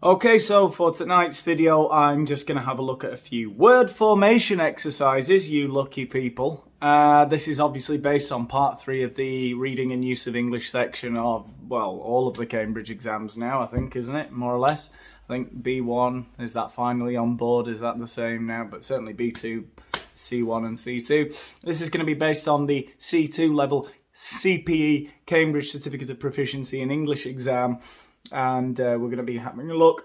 Okay, so for tonight's video, I'm just going to have a look at a few word formation exercises, you lucky people. This is obviously based on part 3 of the reading and use of English section of, well, all of the Cambridge exams now, I think, isn't it? More or less. I think B1, is that finally on board? Is that the same now? But certainly B2, C1 and C2. This is going to be based on the C2 level CPE, Cambridge Certificate of Proficiency in English exam. And we're going to be having a look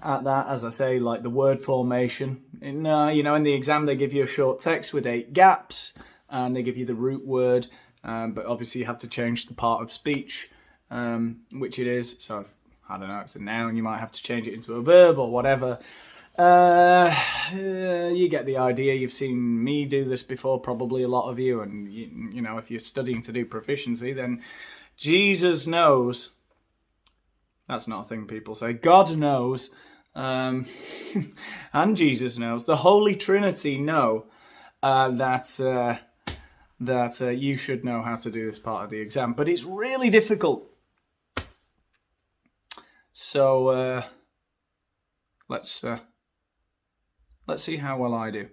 at that, as I say, like the word formation. In the exam they give you a short text with 8 gaps, and they give you the root word, but obviously you have to change the part of speech, which it is. So, I don't know, it's a noun, you might have to change it into a verb or whatever. You get the idea. You've seen me do this before, probably a lot of you, and you know, if you're studying to do proficiency, then Jesus knows. That's not a thing people say. God knows, and Jesus knows. The Holy Trinity know that you should know how to do this part of the exam, but it's really difficult. So let's see how well I do.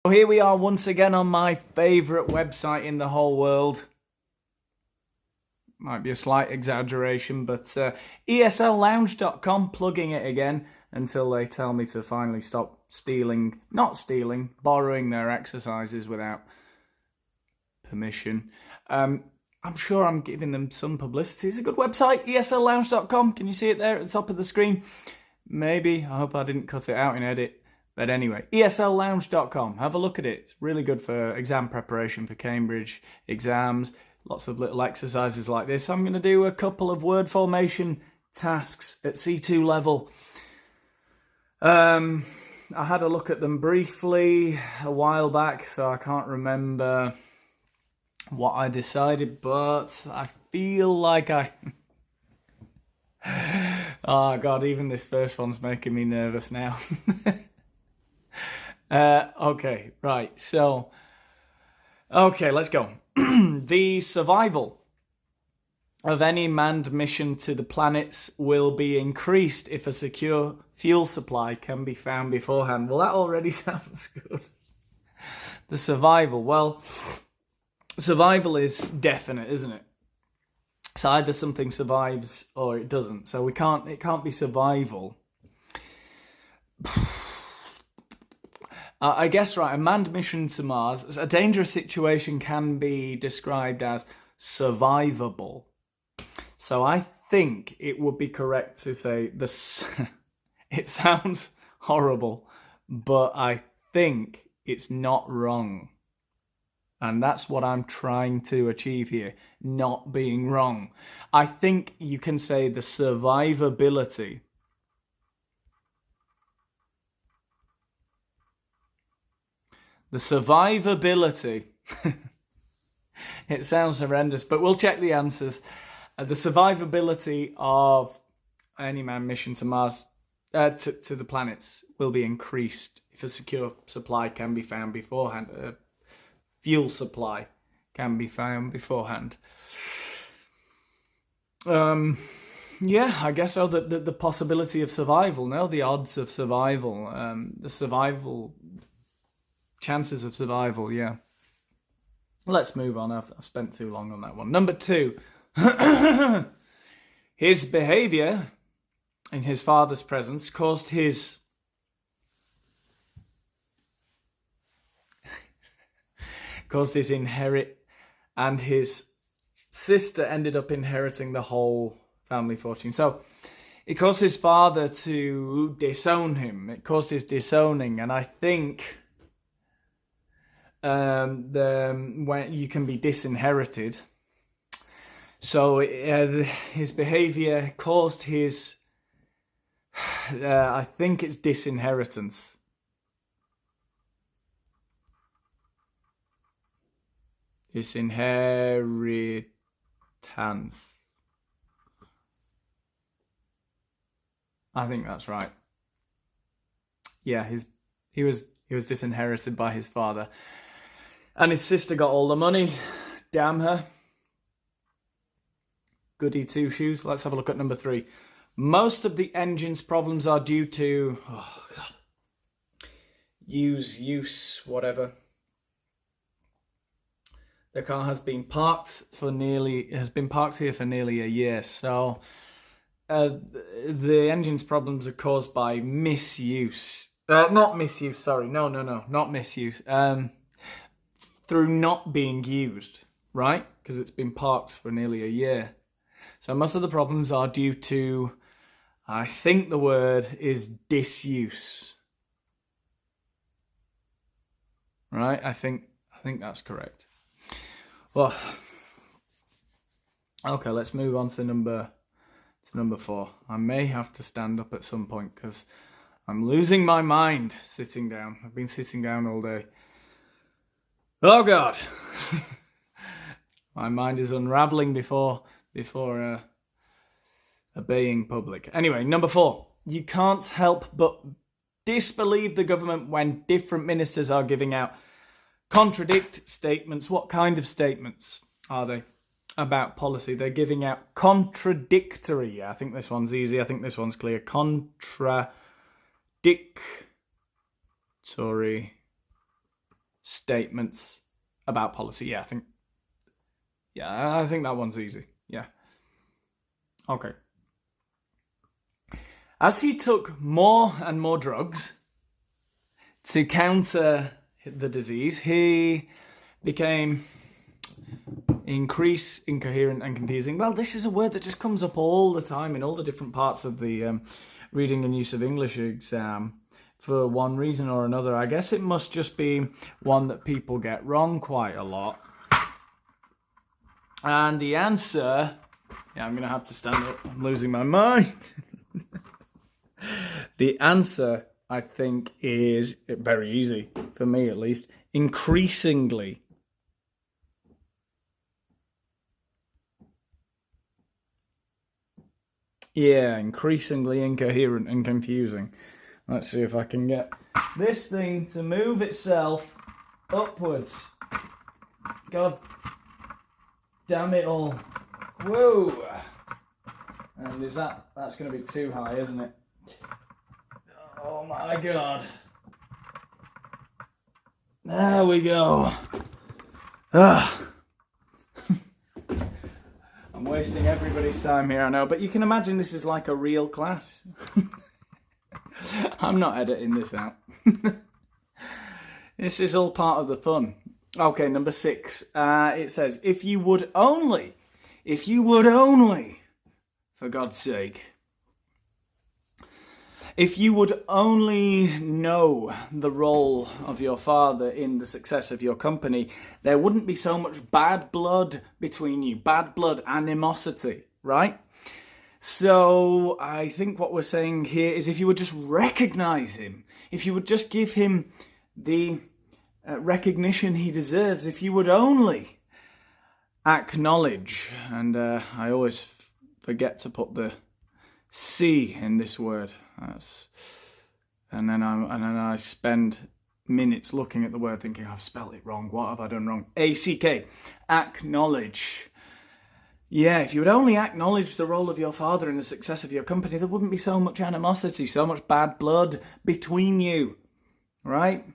So here we are once again on my favourite website in the whole world. Might be a slight exaggeration, but eslloungecom, plugging it again until they tell me to finally stop borrowing their exercises without permission. I'm sure I'm giving them some publicity. It's a good website, esllounge.com. Can you see it there at the top of the screen? Maybe. I hope I didn't cut it out in edit. But anyway, esllounge.com. Have a look at it. It's really good for exam preparation for Cambridge exams. Lots of little exercises like this. I'm going to do a couple of word formation tasks at C2 level. I had a look at them briefly a while back, so I can't remember what I decided, but I feel like oh God, even this first one's making me nervous now. Okay, right, so... Okay, let's go. The survival of any manned mission to the planets will be increased if a secure fuel supply can be found beforehand. Well, that already sounds good. The survival. Well, survival is definite, isn't it? So either something survives or it doesn't. So it can't be survival. I guess, right, a manned mission to Mars, a dangerous situation can be described as survivable. So I think it would be correct to say this. It sounds horrible, but I think it's not wrong. And that's what I'm trying to achieve here, not being wrong. I think you can say the survivability . The survivability, it sounds horrendous, but we'll check the answers. The survivability of any manned mission to Mars, to the planets, will be increased if a secure supply can be found beforehand. A fuel supply can be found beforehand. Yeah, I guess so. The possibility of survival, no, the odds of survival, the survival... chances of survival, yeah. Let's move on. I've spent too long on that one. Number 2. His behaviour in his father's presence caused his... and his sister ended up inheriting the whole family fortune. So it caused his father to disown him. It caused his disowning, and I think... when you can be disinherited. So his behaviour caused his... I think it's disinheritance. Disinheritance. I think that's right. Yeah, he was disinherited by his father. And his sister got all the money. Damn her. goody two shoes. Let's have a look at number 3. Most of the engine's problems are due to whatever. The car has been parked here for nearly a year. So the engine's problems are caused by misuse. Not misuse, sorry. No, not misuse. Through not being used, right? Because it's been parked for nearly a year. So most of the problems are due to, I think the word is disuse. Right? I think that's correct. Well, okay, let's move on to number 4. I may have to stand up at some point because I'm losing my mind sitting down. I've been sitting down all day. Oh God, my mind is unraveling before obeying public. Anyway, number 4. You can't help but disbelieve the government when different ministers are giving out contradict statements. What kind of statements are they about policy? They're giving out contradictory. Yeah, I think this one's easy. I think this one's clear. Contradictory statements about policy. Yeah, I think that one's easy. Yeah. Okay. As he took more and more drugs to counter the disease, he became incoherent and confusing. Well, this is a word that just comes up all the time in all the different parts of the reading and use of English exam for one reason or another. I guess it must just be one that people get wrong quite a lot. And the answer, I'm going to have to stand up. I'm losing my mind. The answer, I think, is very easy, for me at least, increasingly. Yeah, increasingly incoherent and confusing. Let's see if I can get this thing to move itself upwards. God damn it all. Whoa! And that's going to be too high, isn't it? Oh my God. There we go. I'm wasting everybody's time here, I know, but you can imagine this is like a real class. I'm not editing this out. This is all part of the fun. Okay, number 6. It says, if you would only, for God's sake, if you would only know the role of your father in the success of your company, there wouldn't be so much bad blood between you, bad blood, animosity, right? So I think what we're saying here is if you would just recognize him, if you would just give him the recognition he deserves, if you would only acknowledge, and I always forget to put the C in this word. And then I spend minutes looking at the word thinking, I've spelled it wrong. What have I done wrong? ACK, acknowledge. Yeah, if you would only acknowledge the role of your father in the success of your company, there wouldn't be so much animosity, so much bad blood between you, right?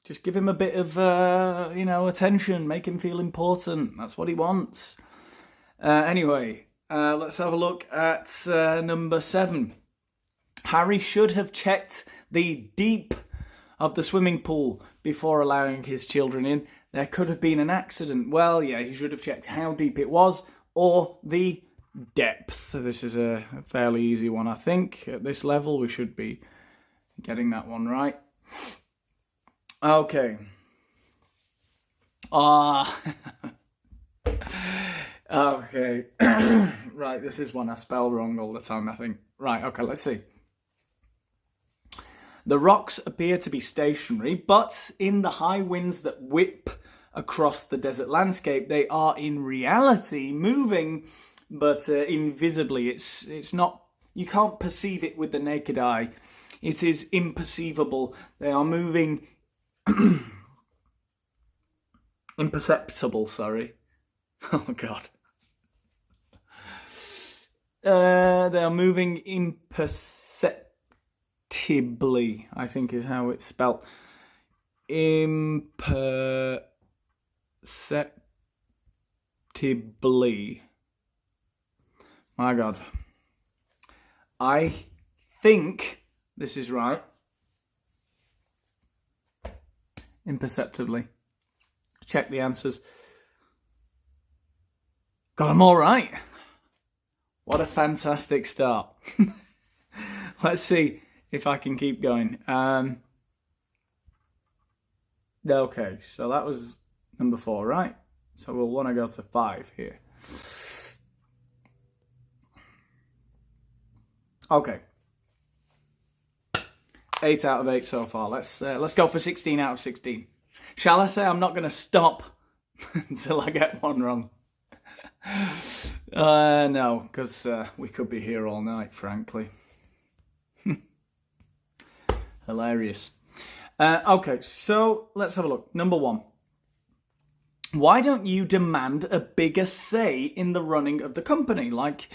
Just give him a bit of, attention, make him feel important. That's what he wants. Anyway, let's have a look at number 7. Harry should have checked the deep of the swimming pool before allowing his children in. There could have been an accident. Well, yeah, he should have checked how deep it was or the depth. This is a fairly easy one, I think. At this level, we should be getting that one right. Okay. Okay. Right, this is one I spell wrong all the time, I think. Right, okay, let's see. The rocks appear to be stationary, but in the high winds that whip across the desert landscape, they are in reality moving, but invisibly. It's not, you can't perceive it with the naked eye. It is imperceivable. They are moving, imperceptible, sorry. Oh God. They are moving imperceptibly, I think is how it's spelled. Imperceptibly. My God. I think this is right. Imperceptibly. Check the answers. Got them all right. What a fantastic start. Let's see if I can keep going. Okay, so that was number 4, right? So we'll want to go to 5 here. Okay. 8 out of 8 so far. Let's go for 16 out of 16. Shall I say I'm not going to stop until I get one wrong? No, because we could be here all night, frankly. Hilarious. Okay, so let's have a look. Number 1. Why don't you demand a bigger say in the running of the company? Like,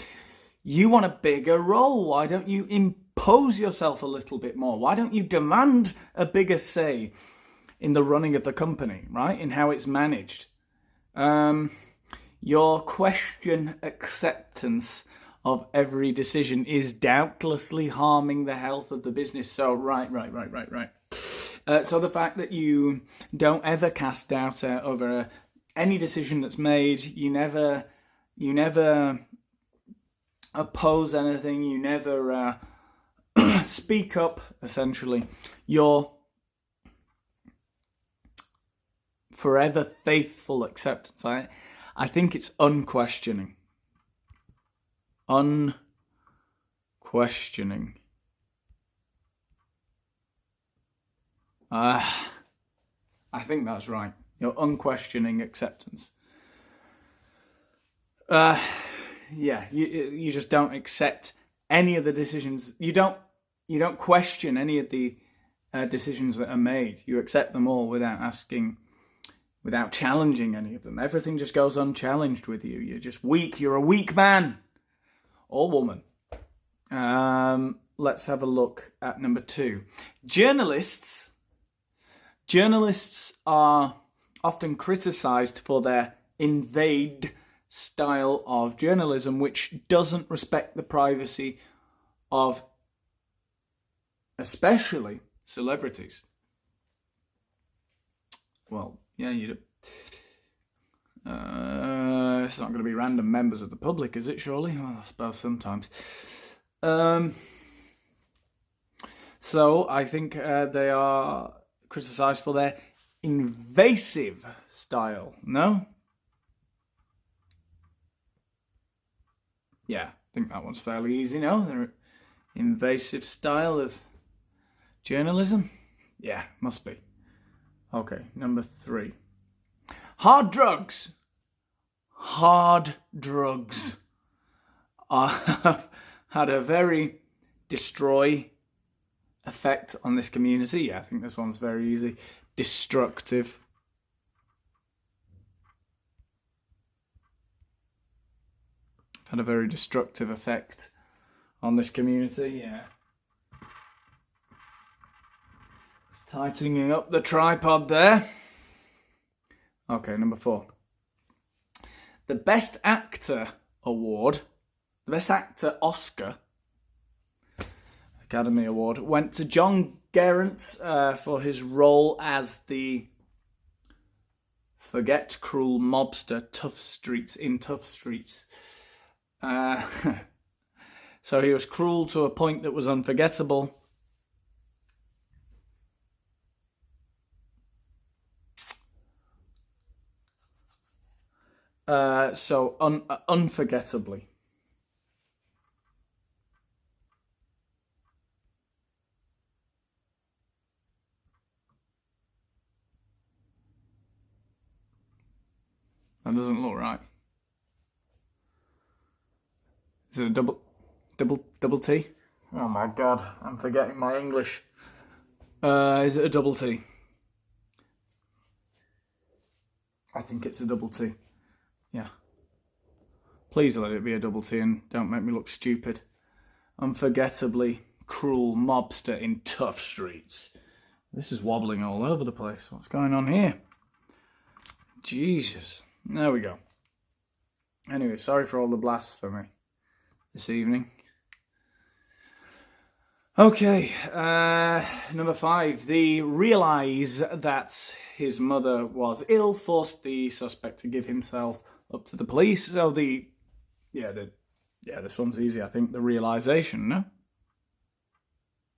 you want a bigger role. Why don't you impose yourself a little bit more? Why don't you demand a bigger say in the running of the company, right? In how it's managed. Your question acceptance of every decision is doubtlessly harming the health of the business. So, right. So the fact that you don't ever cast doubt over any decision that's made, you never oppose anything, you never speak up, essentially. You're forever faithful acceptance. I think it's unquestioning. Unquestioning. I think that's right. Your unquestioning acceptance. Yeah, you just don't accept any of the decisions. You don't question any of the decisions that are made. You accept them all without asking, without challenging any of them. Everything just goes unchallenged with you. You're just weak. You're a weak man or woman. Let's have a look at number 2. Journalists are often criticised for their invade style of journalism, which doesn't respect the privacy of especially celebrities. Well, yeah, it's not going to be random members of the public, is it, surely? Well, I suppose sometimes. So I think they are criticised for their invasive style, no? Yeah, I think that one's fairly easy, no? Their invasive style of journalism? Yeah, must be. Okay, number 3. Hard drugs have had a very destroy effect on this community. Yeah, I think this one's very easy. Destructive. Had a very destructive effect on this community, yeah. Tightening up the tripod there. Okay, number 4. The Best Actor Award, the Best Actor Oscar, Academy Award, went to John Gerrans for his role as the forget cruel mobster Tough Streets. So he was cruel to a point that was unforgettable. Unforgettably. That doesn't look right. Is it a double T? Oh my God, I'm forgetting my English. Is it a double T? I think it's a double T. Yeah. Please let it be a double T and don't make me look stupid. Unforgettably cruel mobster in tough streets. This is wobbling all over the place. What's going on here? Jesus. There we go. Anyway, sorry for all the blasphemy this evening. Okay, number 5. The realise that his mother was ill forced the suspect to give himself up to the police. So this one's easy, I think. The realisation, no?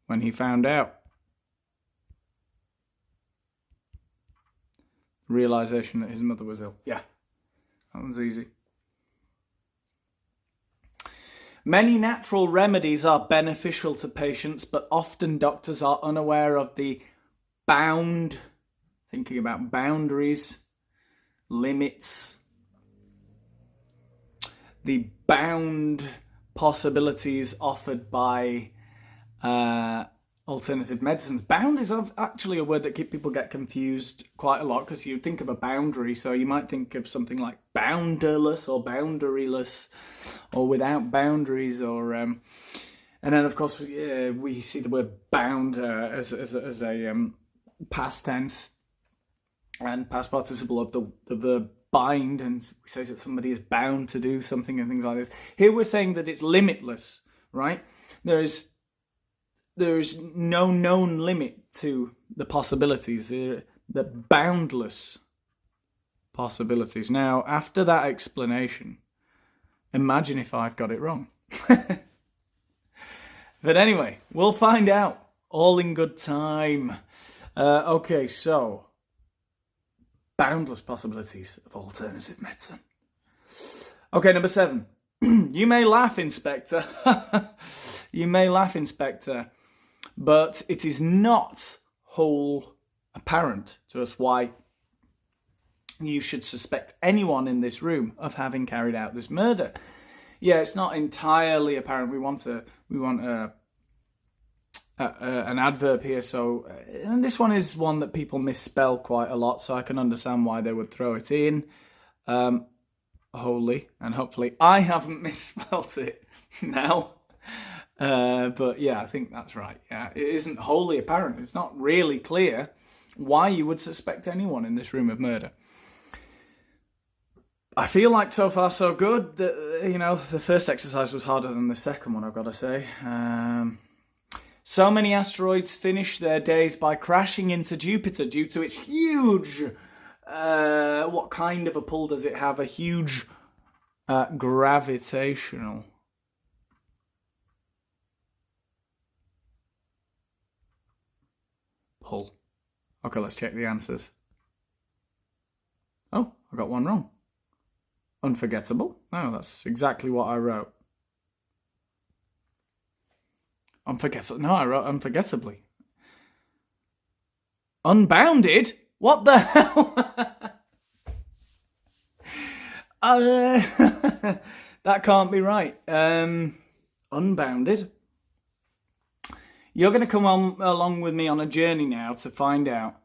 When he found out. Realisation that his mother was ill. Yeah, that one's easy. Many natural remedies are beneficial to patients, but often doctors are unaware of the thinking about boundaries, limits, the bound possibilities offered by alternative medicines. Bound is actually a word that people get confused quite a lot, because you think of a boundary, so you might think of something like boundarless or boundaryless or without boundaries, or and then of course we see the word bound as a past tense and past participle of the verb bind, and we say that somebody is bound to do something and things like this. Here we're saying that it's limitless, right? There's no known limit to the possibilities, the boundless possibilities. Now, after that explanation, imagine if I've got it wrong. But anyway, we'll find out, all in good time. Okay, so, boundless possibilities of alternative medicine. Okay, number 7. You may laugh, Inspector. You may laugh, Inspector. But it is not whole apparent to us why you should suspect anyone in this room of having carried out this murder. Yeah, it's not entirely apparent. We want an adverb here. So, and this one is one that people misspell quite a lot, so I can understand why they would throw it in. Wholly, and hopefully I haven't misspelt it now. But yeah, I think that's right. Yeah, it isn't wholly apparent. It's not really clear why you would suspect anyone in this room of murder. I feel like so far so good. The first exercise was harder than the second one, I've got to say. So many asteroids finish their days by crashing into Jupiter due to its huge... what kind of a pull does it have? A huge gravitational... pull. Okay, let's check the answers. Oh, I got one wrong. Unforgettable? No, that's exactly what I wrote. Unforgettable? No, I wrote unforgettably. Unbounded? What the hell? That can't be right. Unbounded? You're going to come along with me on a journey now to find out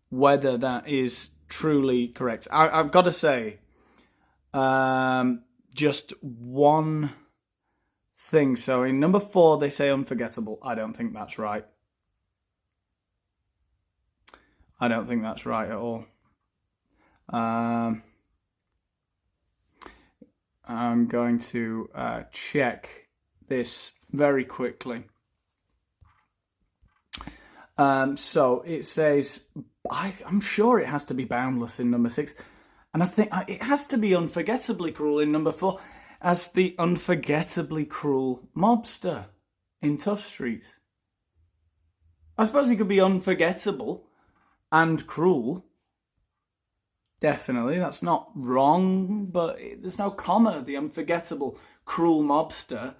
whether that is truly correct. I've got to say, just one thing. So in number 4, they say unforgettable. I don't think that's right. I don't think that's right at all. I'm going to check this very quickly. So it says, I'm sure it has to be boundless in number 6. And I think it has to be unforgettably cruel in number 4 as the unforgettably cruel mobster in Tough Street. I suppose he could be unforgettable and cruel. Definitely, that's not wrong, but there's no comma, the unforgettable cruel mobster.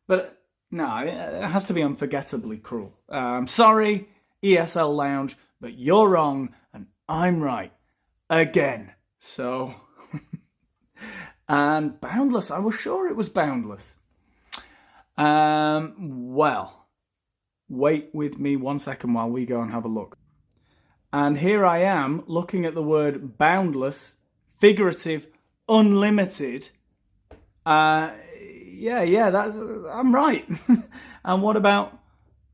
But no, it has to be unforgettably cruel. I'm sorry, ESL Lounge, but you're wrong and I'm right. Again. So, and boundless, I was sure it was boundless. Well, wait with me 1 second while we go and have a look. And here I am looking at the word boundless, figurative, unlimited, Yeah, I'm right. And what about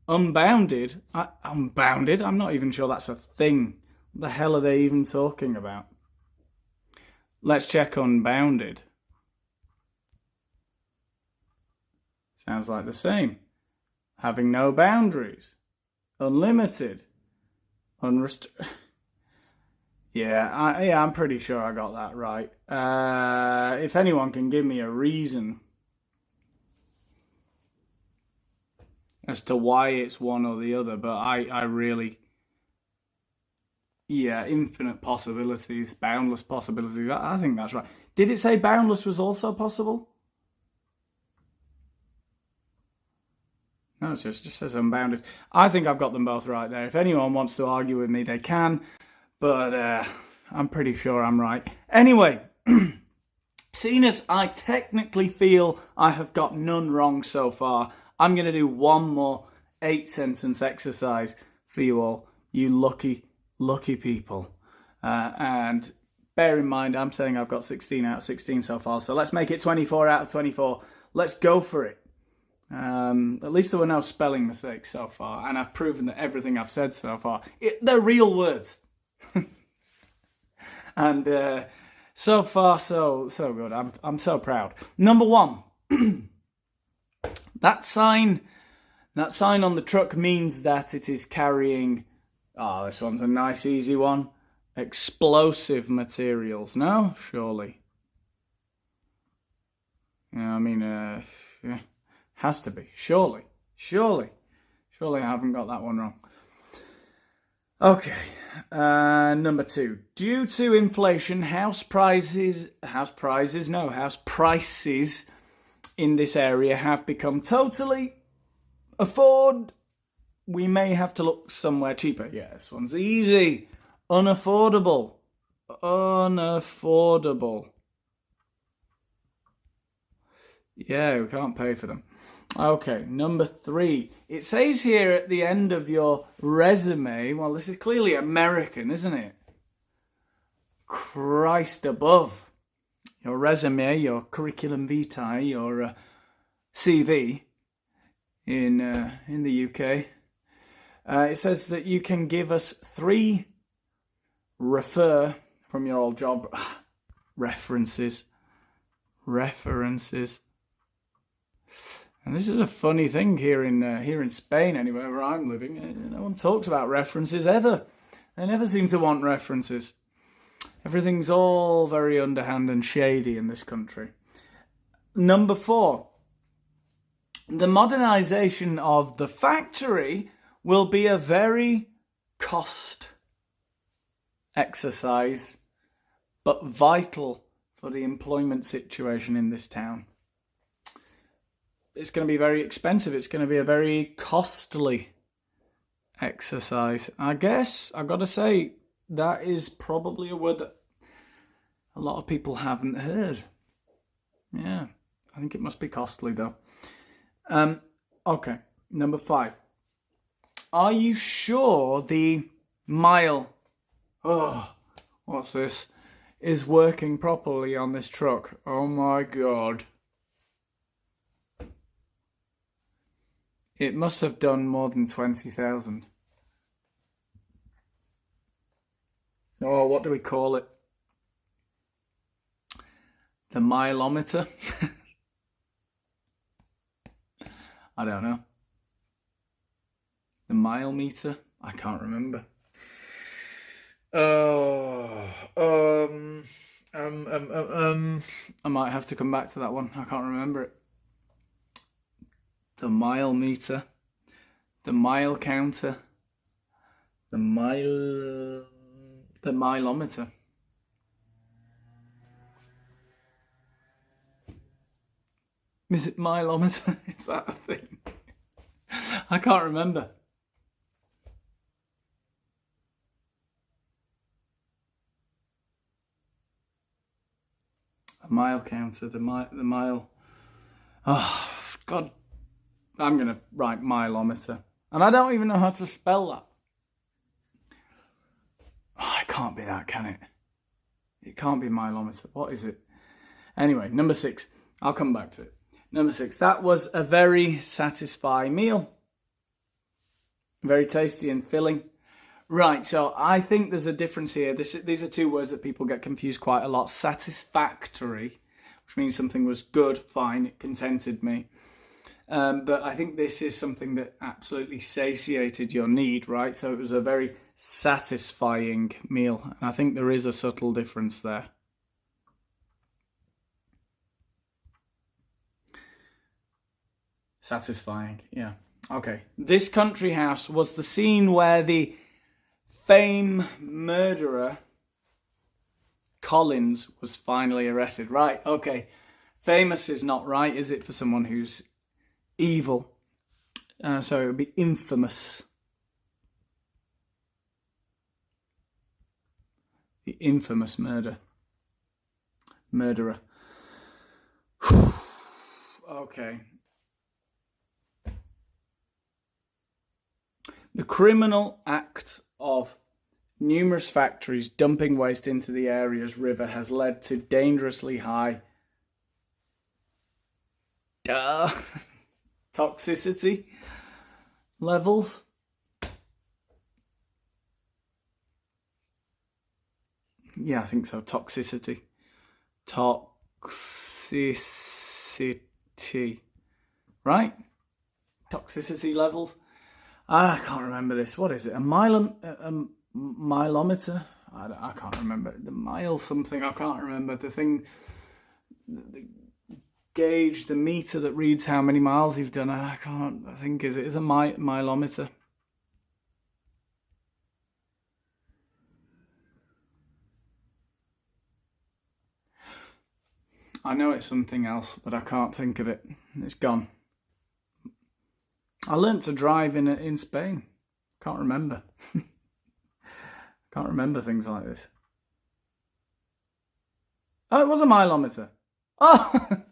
unbounded? Unbounded? I'm not even sure that's a thing. What the hell are they even talking about? Let's check unbounded. Sounds like the same. Having no boundaries. Unlimited. Yeah, I'm pretty sure I got that right. If anyone can give me a reason as to why it's one or the other, but I really, yeah, infinite possibilities, boundless possibilities. I think that's right. Did it say boundless was also possible? No, it just says unbounded. I think I've got them both right there. If anyone wants to argue with me, they can, but I'm pretty sure I'm right. Anyway, seeing as I technically feel I have got none wrong so far, I'm going to do one more 8-sentence exercise for you all, you lucky, lucky people. And bear in mind, I'm saying I've got 16 out of 16 so far, so let's make it 24 out of 24. Let's go for it. At least there were no spelling mistakes so far, and I've proven that everything I've said so far, they're real words. And so far, so good. I'm so proud. Number one, that sign on the truck means that it is carrying. Oh, this one's a nice, easy one. Explosive materials. No, surely. Yeah, I mean, yeah. Has to be. Surely I haven't got that one wrong. Okay, number two. Due to inflation, house prices in this area have become totally we may have to look somewhere cheaper. Yeah, this one's easy. Unaffordable. Yeah, we can't pay for them. Okay, number three. It says here at the end of your resume, well, this is clearly American, isn't it? Christ above. Your resume, your curriculum vitae, your CV in the UK. It says that you can give us 3 refer from your old job references. And this is a funny thing here in Spain, anyway, where I'm living. No one talks about references ever. They never seem to want references. Everything's all very underhand and shady in this country. Number 4. The modernisation of the factory will be a very cost exercise, but vital for the employment situation in this town. It's going to be very expensive. It's going to be a very costly exercise. I guess I've got to say that is probably a word that a lot of people haven't heard. Yeah, I think it must be costly though. Okay, number 5. Are you sure the mile, what's this, is working properly on this truck? Oh my God. It must have done more than 20,000. Oh, what do we call it? The mileometer? I don't know. The mile meter? I can't remember. I might have to come back to that one. I can't remember it. The mile meter, the mile counter, the mileometer. Is it mileometer? Is that a thing? I can't remember. A mile counter, the mile. Oh, God. I'm going to write mileometer. And I don't even know how to spell that. Oh, it can't be that, can it? It can't be mileometer. What is it? Anyway, number 6. I'll come back to it. Number 6. That was a very satisfying meal. Very tasty and filling. Right, so I think there's a difference here. These are two words that people get confused quite a lot. Satisfactory, which means something was good, fine, it contented me. But I think this is something that absolutely satiated your need, right? So it was a very satisfying meal. And I think there is a subtle difference there. Satisfying, yeah. Okay. This country house was the scene where the fame murderer Collins was finally arrested. Right, okay. Famous is not right, is it, for someone who's evil? So it would be infamous. The infamous murderer. Okay. The criminal act of numerous factories dumping waste into the area's river has led to dangerously high toxicity levels. Yeah, I think so. Toxicity. Right? Toxicity levels. I can't remember this. What is it? A milometer? I can't remember. The mile something. I can't remember. The thing, the gauge, the meter that reads how many miles you've done. I think it is a milometer. I know it's something else, but I can't think of it. It's gone. I learnt to drive in Spain. Can't remember. Can't remember things like this. Oh, it was a milometer. Oh!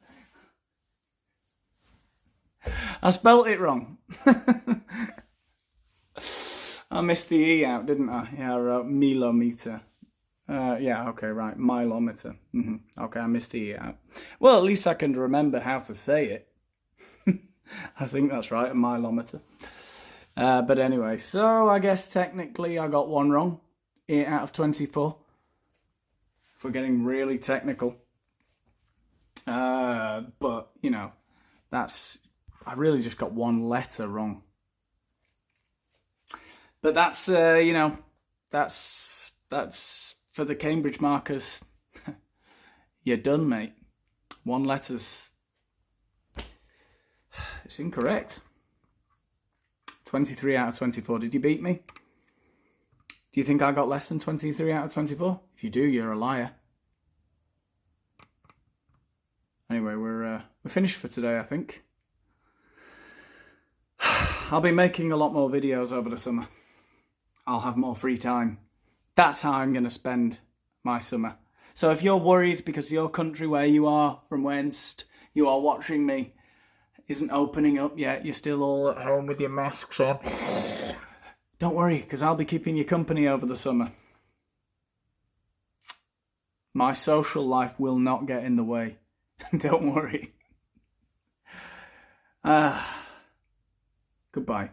I spelt it wrong. I missed the E out, didn't I? Yeah, I wrote milometer. Yeah, okay, right. Milometer. Okay, I missed the E out. Well, at least I can remember how to say it. I think that's right, a milometer. But anyway, so I guess technically I got one wrong. 8 out of 24. If we're getting really technical. But, you know, I really just got one letter wrong. But that's, you know, that's for the Cambridge markers. You're done, mate. 1 letter's... It's incorrect. 23 out of 24. Did you beat me? Do you think I got less than 23 out of 24? If you do, you're a liar. Anyway, we're finished for today, I think. I'll be making a lot more videos over the summer. I'll have more free time. That's how I'm going to spend my summer. So if you're worried because your country where you are, from whence you are watching me, isn't opening up yet, you're still all at home with your masks on, don't worry, because I'll be keeping you company over the summer. My social life will not get in the way. Don't worry. Goodbye.